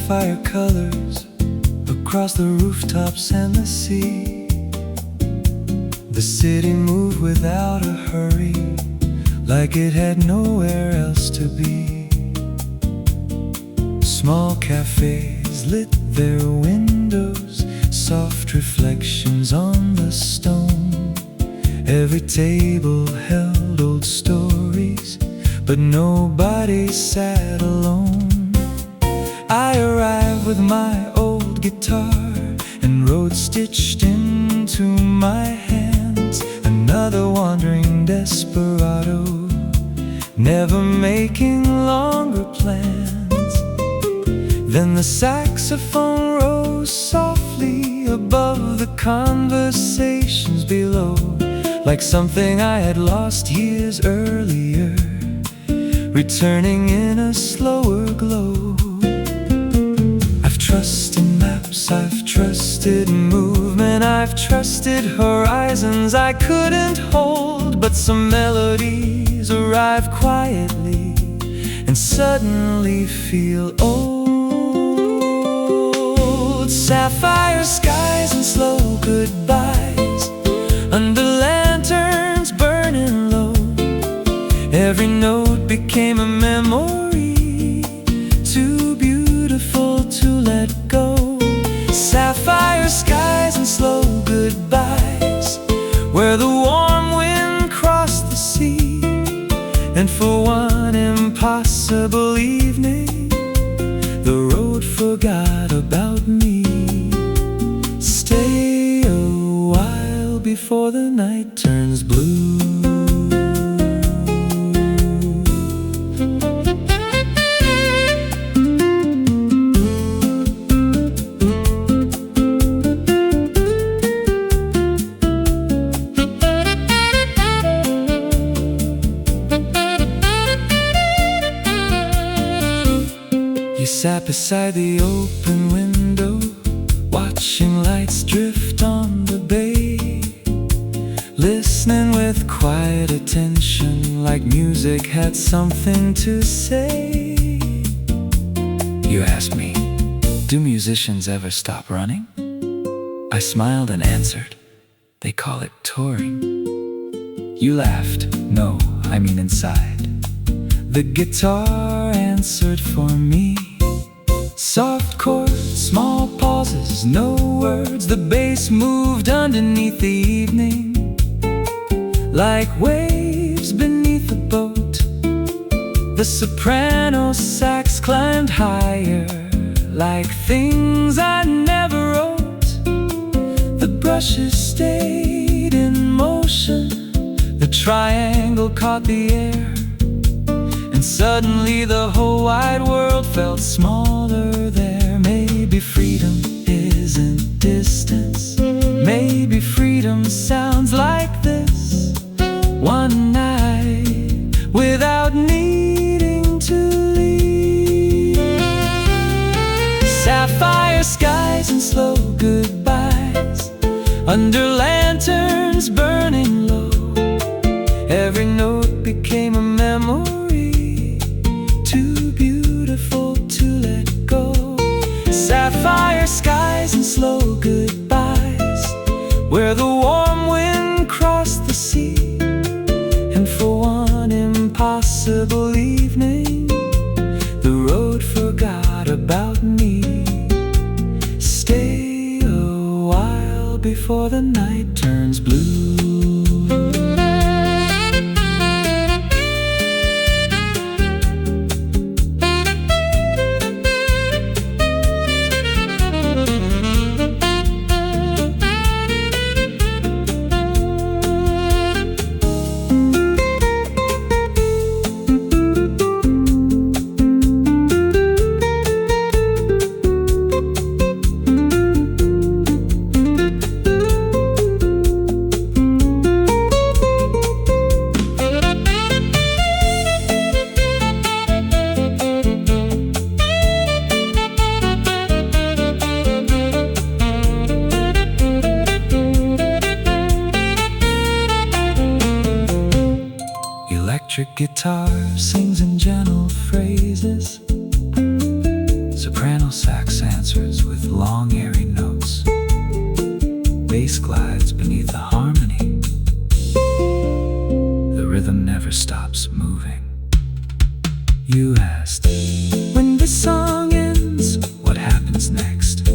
sapphire colors across the rooftops and the sea. The city moved without a hurry, like it had nowhere else to be. Small cafes lit their windows, soft reflections on the stone. Every table held old stories, but nobody sat alone. I arrived with my old guitar and wrote stitched into my hands, another wandering desperado, never making longer plans. Then the saxophone rose softly above the conversations below, like something I had lost years earlier, returning in a slower glow. I've trusted maps, I've trusted movement, I've trusted horizons I couldn't hold. But some melodies arrive quietly and suddenly feel old. Sapphire skies and slow goodbyes under lanterns burning low. Every note became a memory, too beautiful to let go. Sapphire skies and slow goodbyes, where the warm wind crossed the sea. And for one impossible evening, the road forgot about me. Stay a while before the night turns blue. You sat beside the open window, watching lights drift on the bay, listening with quiet attention, like music had something to say. You asked me, do musicians ever stop running? I smiled and answered, they call it touring. You laughed, no, I mean inside. The guitar answered for me. Soft chords, small pauses, no words. The bass moved underneath the evening, like waves beneath a boat. The soprano sax climbed higher, like things I never wrote. The brushes stayed in motion, the triangle caught the air, and suddenly the whole wide world felt smaller there. Maybe freedom isn't distance, maybe freedom sounds like this. One night without needing to leave. Sapphire skies and slow goodbyes under lanterns burning low. Every note became a memory, too beautiful to let go. Sapphire skies and slow goodbyes, where the warm wind crossed the sea. And for one impossible evening, the road forgot about me. Stay a while before the night turns blue. Electric guitar sings in gentle phrases, Soprano sax answers with long airy notes. Bass glides beneath the harmony. The rhythm never stops moving. You asked, when the song ends, what happens next?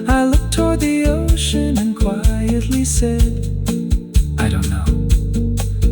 I looked toward the ocean and quietly said, I don't know.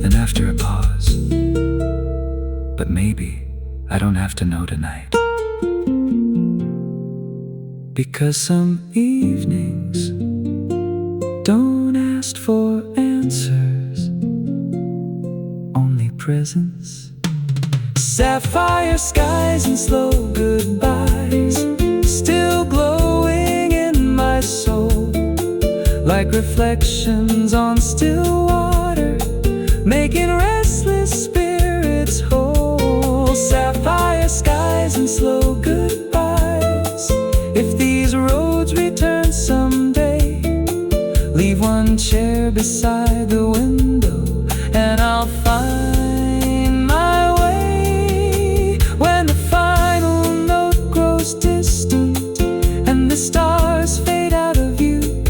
Then after a pause, but maybe I don't have to know tonight. Because some evenings don't ask for answers, only presence. Sapphire skies and slow goodbyes, still glowing in my soul, like reflections on still water, making restless spirits whole. Sapphire skies and slow goodbyes. If these roads return someday, leave one chair beside the window, and I'll find my way. When the final note grows distant and the stars fade out of view,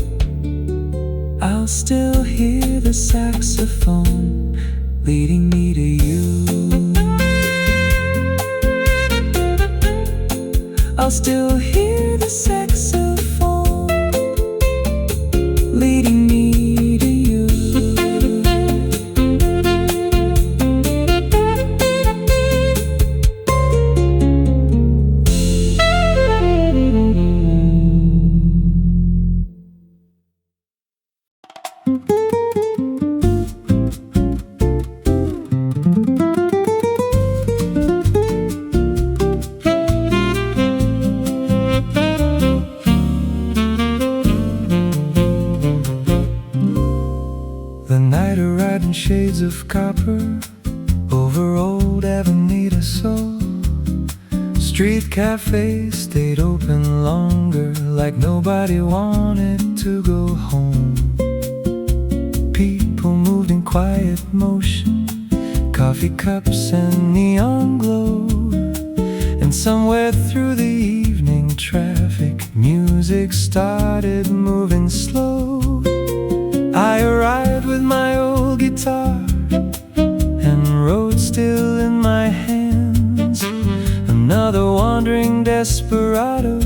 I'll still hear the saxophone leading me to you. I'll still hear the saxophone leading me to you. The night arrived in shades of copper over old Avenida Soul. Street cafes stayed open longer, like nobody wanted to go home. People moved in quiet motion, coffee cups and neon glow. And somewhere through the evening traffic, music started moving slow. I arrived with my old guitar and wrote still in my hands, another wandering desperado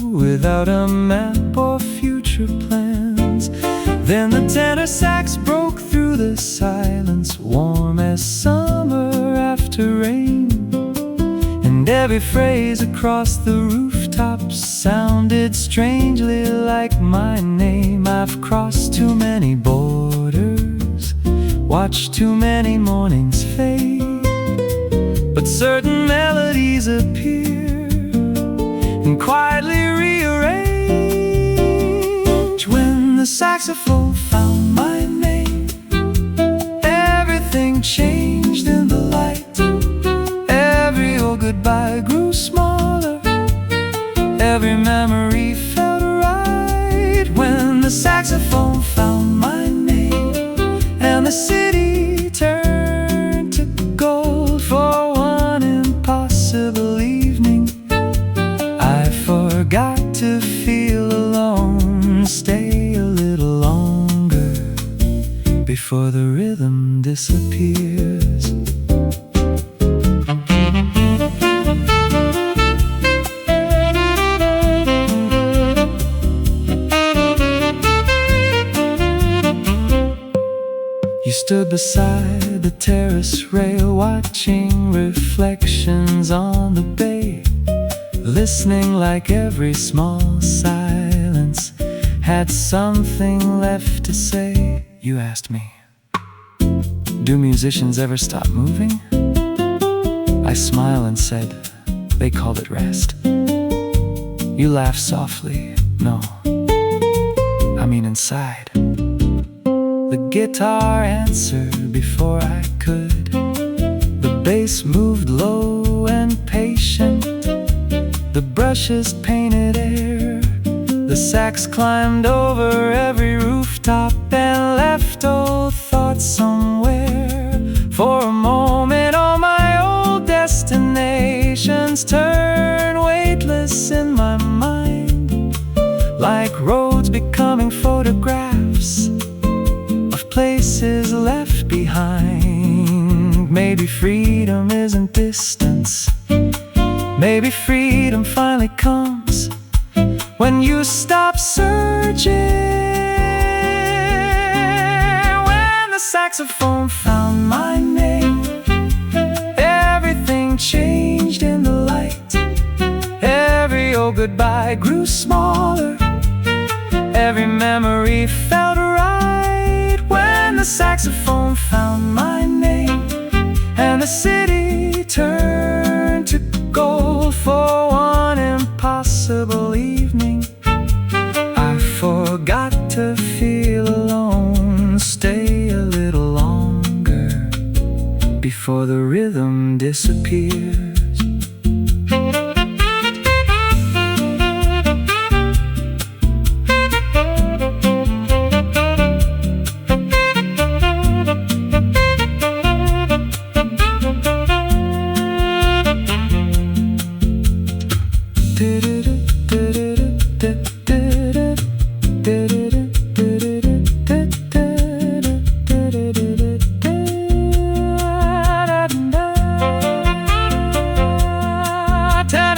without a map or future plans. Then the tenor sax broke through the silence, warm as summer after rain, and every phrase across the rooftops sounded strangely like my name. I've crossed too many borders, watched too many mornings fade, but certain melodies appear and quietly rearrange. When the saxophone found my name, everything changed in the light. Every old goodbye grew smaller, every memory felt right. When the saxophone found my name and the city turned to gold for one impossible evening, I forgot to feel alone. Stay a little longer before the rhythm disappears. You stood beside the terrace rail, watching reflections on the bay, listening like every small silence had something left to say. You asked me, do musicians ever stop moving? I smiled and said, they called it rest. You laughed softly, no, I mean inside. The guitar answered before I could. The bass moved low and patient. The brushes painted air. The sax climbed over every rooftop and left old thoughts somewhere. For a moment all my old destinations turned weightless endless in my mind, like roads becoming photographs of places left behind. Maybe freedom isn't distance. Maybe freedom finally comes when you stop searching. When the saxophone found my name, everything changed in the light. Every old goodbye grew smaller. Every memory felt right. When the saxophone found my name, and the city turned to gold for one impossible evening, I forgot to feel alone. Stay a little longer before the rhythm disappears.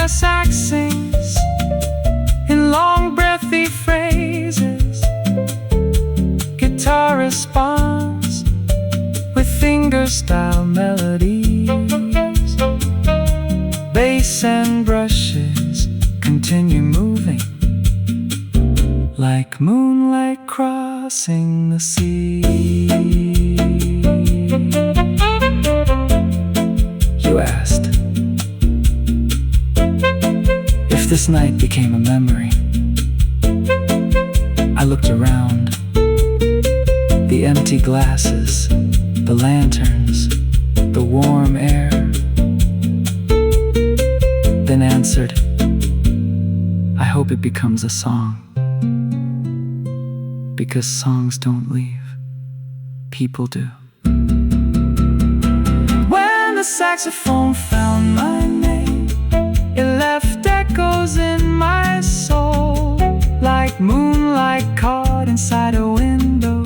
Sax sings in long breathy phrases. Guitar responds with fingerstyle melodies. Bass and brushes continue moving like moonlight crossing the sea. You asked if this night became a memory. I looked around, the empty glasses, the lanterns, the warm air, then answered, I hope it becomes a song, because songs don't leave, people do. When the saxophone found my name, it left echoes in my soul, like moonlight caught inside a window,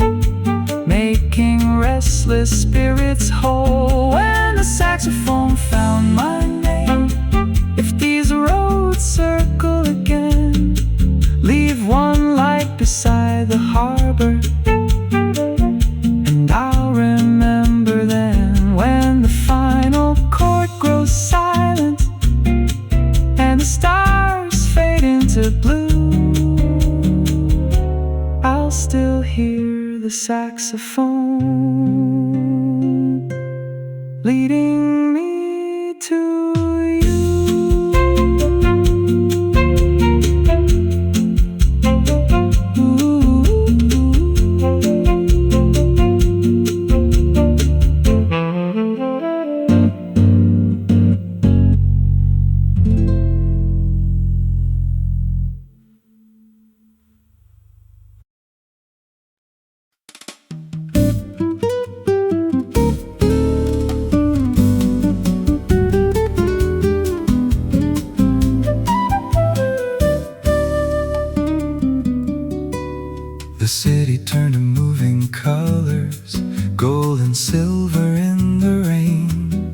making restless spirits whole. When the saxophone found my name, if these roads circle again, leave one light beside the harbor, and I'll remember then. When the final chord grows silent and the stars fade into blue, I'll still hear the saxophone leading me to you. The city turned to moving colors, gold and silver in the rain.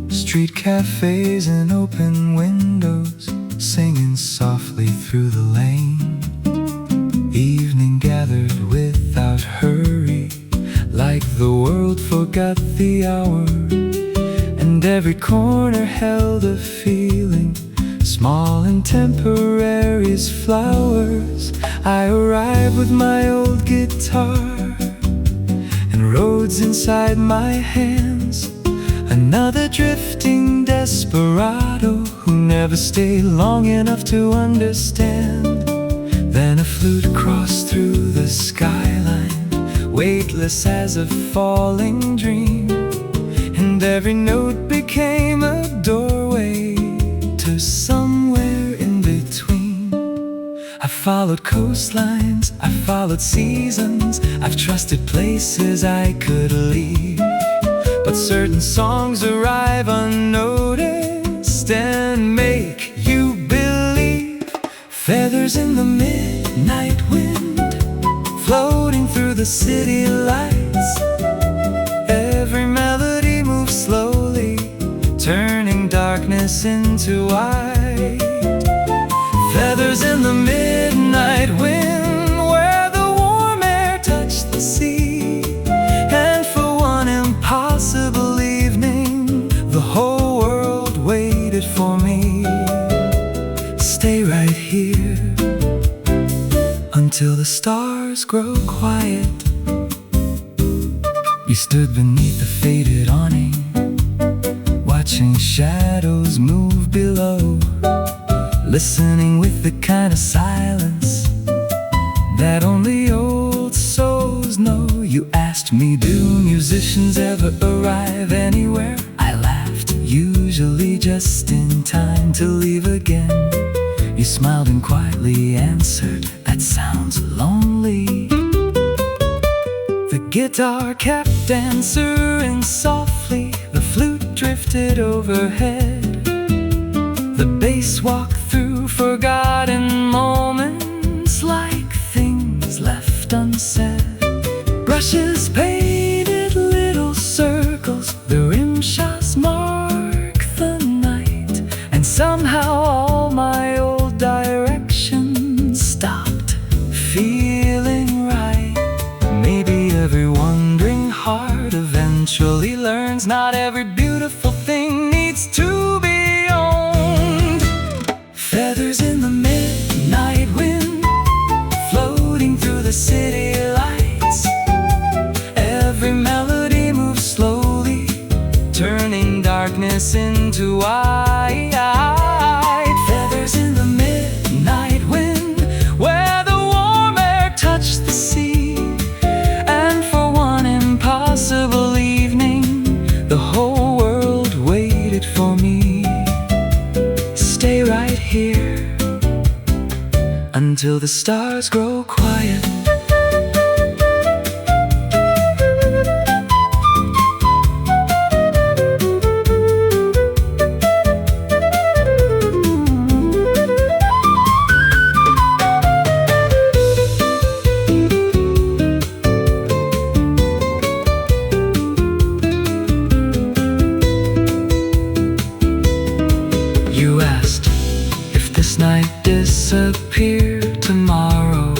Street cafes and open windows, singing softly through the lane. Evening gathered without hurry, like the world forgot the hour, and every corner held a feeling, small and temporary as flowers. I arrived with my old guitar and roads inside my hands, another drifting desperado who never stayed long enough to understand. Then a flute crossed through the skyline, weightless as a falling dream, and every note became a doorway to somewhere in between. I followed coastlines, I followed seasons, I've trusted places I could leave, but certain songs arrive unnoticed and make you believe. the city lights. Every melody moves slowly, turning darkness into white. Feathers in the midnight wind, where the warm air touched the sea. And for one impossible evening, the whole world waited for me. Stay right here until the stars grow quiet. We stood beneath the faded awning, watching shadows move below, listening with the kind of silence that only old souls know. You asked me, do musicians ever arrive anywhere? I laughed, usually just in time to leave again. You smiled and quietly answered, that sounds lonely. The guitar kept answering softly, the flute drifted overhead, the bass walked through forgotten moments like things left unsaid. Brushes painted little circles, the rim shots mark the night, and somehow all my old directions stopped feeling right. Maybe every wandering heart eventually learns not every beautiful thing needs to be owned. Feathers in the midnight wind, floating through the city lights. Every melody moves slowly, turning darkness into white. Feathers in the midnight wind, where the warm air touched the sea. And for one impossible evening, the whole world waited for me. Stay right here until the stars grow quiet. You asked if this night disappeared tomorrow.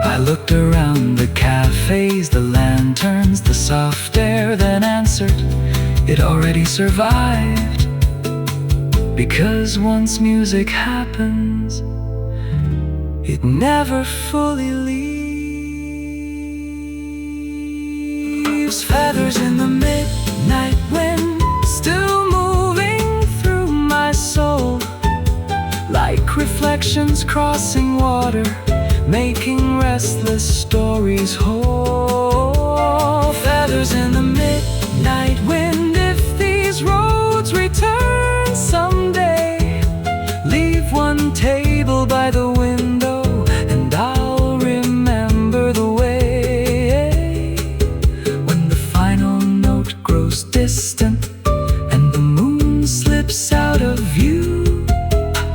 I looked around the cafes, the lanterns, the soft air, then answered, it already survived. Because once music happens, it never fully leaves. Feathers in the midnight wind, still moving through my soul, like reflections crossing water, making restless stories whole. Feathers in the midnight wind, if these roads return someday, leave one table by the window and I'll remember the way. When the final note grows distant and the moon slips out of view,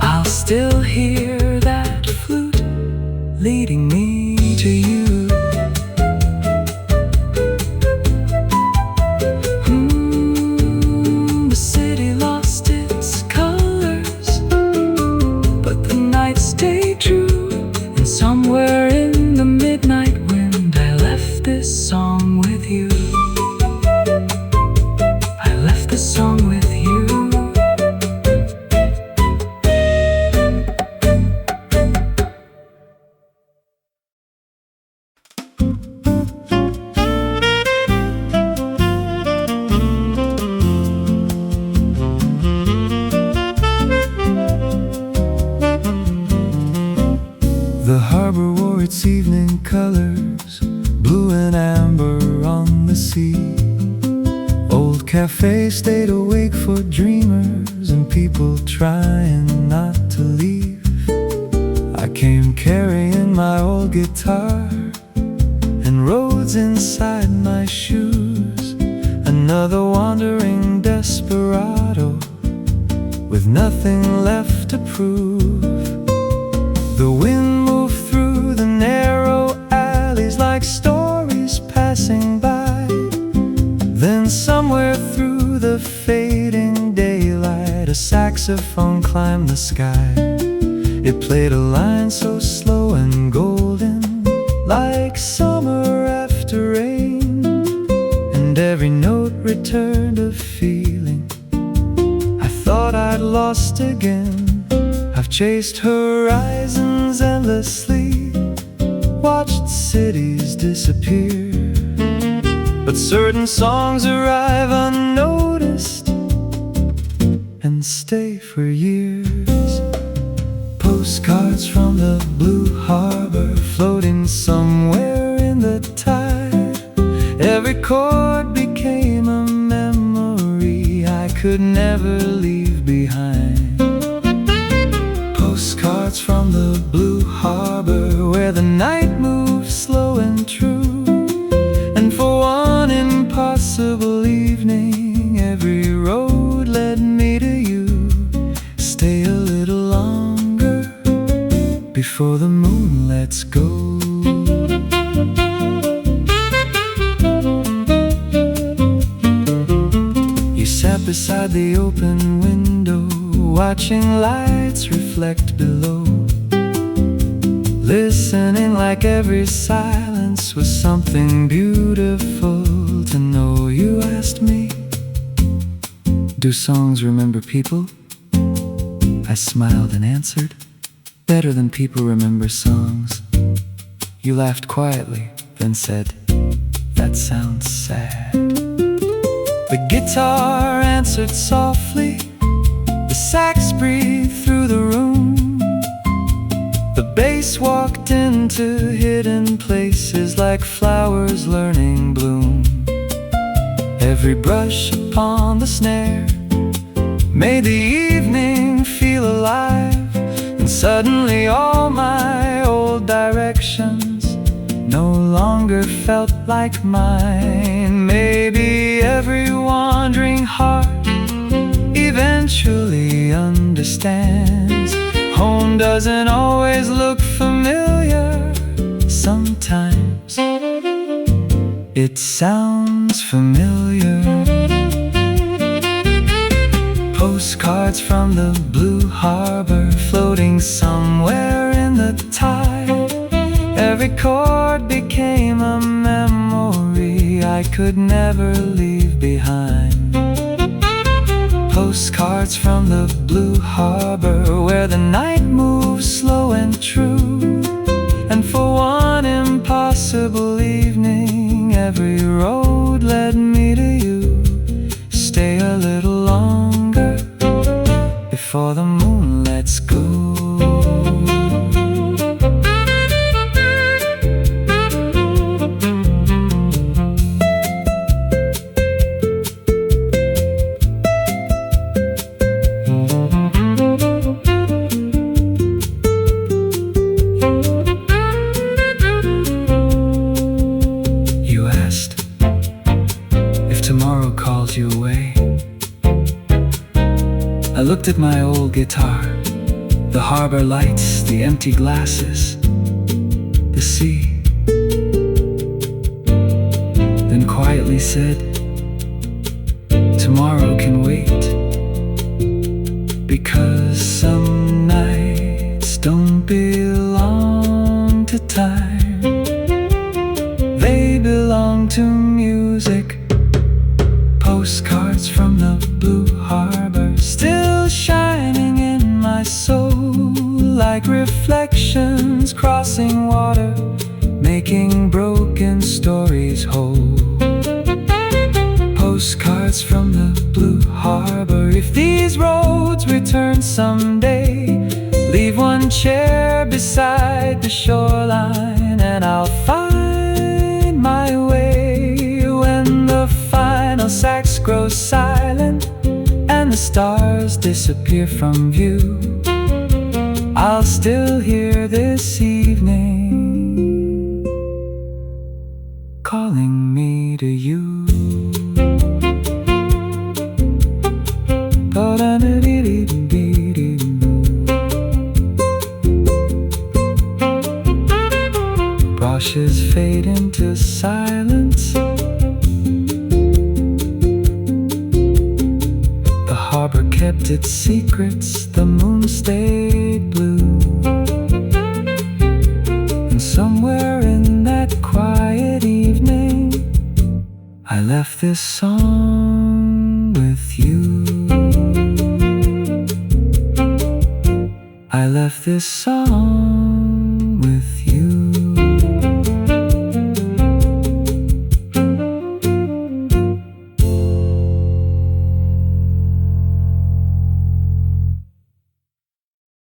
I'll still hear that flute leading me to you. The city lost its colors, but the night stayed true. And somewhere in the midnight wind, I left this song with you. I left this song with you. The harbor wore its evening colors, blue and amber on the sea. Old Café stayed awake for dreamers and people trying not to leave. I came carrying my old guitar and roads inside my shoes. Another wandering desperado with nothing left to prove. The wind moved through the narrow alleys like fading daylight, a saxophone climbed the sky. It played a line so slow and golden, like summer after rain, and every note returned a feeling I thought I'd lost again. I've chased horizons endlessly, watched cities disappear, but certain songs arrive unnoticed and stay for years. Postcards from the blue harbor, floating somewhere in the tide. Every chord became a memory I could never leave behind. Postcards from the blue harbor, where the night moves slow and true, and for one impossible evening every road led me to you. Stay a little longer before the moon lets go. You sat beside the open window, watching lights reflect below, listening like every silence was something beautiful to know. You asked me, do songs remember people? I smiled and answered, better than people remember songs. You laughed quietly, then said, that sounds sad. The guitar answered softly, the sax breathed through the room, the bass walked into hidden places like flowers learning bloom. Every brush upon the snare made the evening feel alive, and suddenly all my old directions no longer felt like mine. Maybe every wandering heart eventually understands. Home doesn't always look familiar. Sometimes it sounds familiar. Postcards from the blue harbor, floating somewhere in the tide. Every chord became a memory I could never leave behind. Postcards from the blue harbor, where the night moves slow and true, and for one impossible evening every road led me to you. Stay a little longer before the moon lets go. Tomorrow calls you away. I looked at my old guitar, the harbor lights, the empty glasses, the sea, then quietly said, tomorrow can wait, because some nights don't belong to time, they belong to music. Postcards from the blue harbor, still shining in my soul, like reflections crossing water, making broken stories whole. Postcards from the blue harbor, if these roads return someday, leave one chair beside the shoreline, and I'll find my way. When the final sax grows silent and the stars disappear from view, I'll still hear this evening calling me to you. Brushes fade into silence, harbor kept its secrets, the moon stayed blue. And somewhere in that quiet evening, I left this song with you. I left this song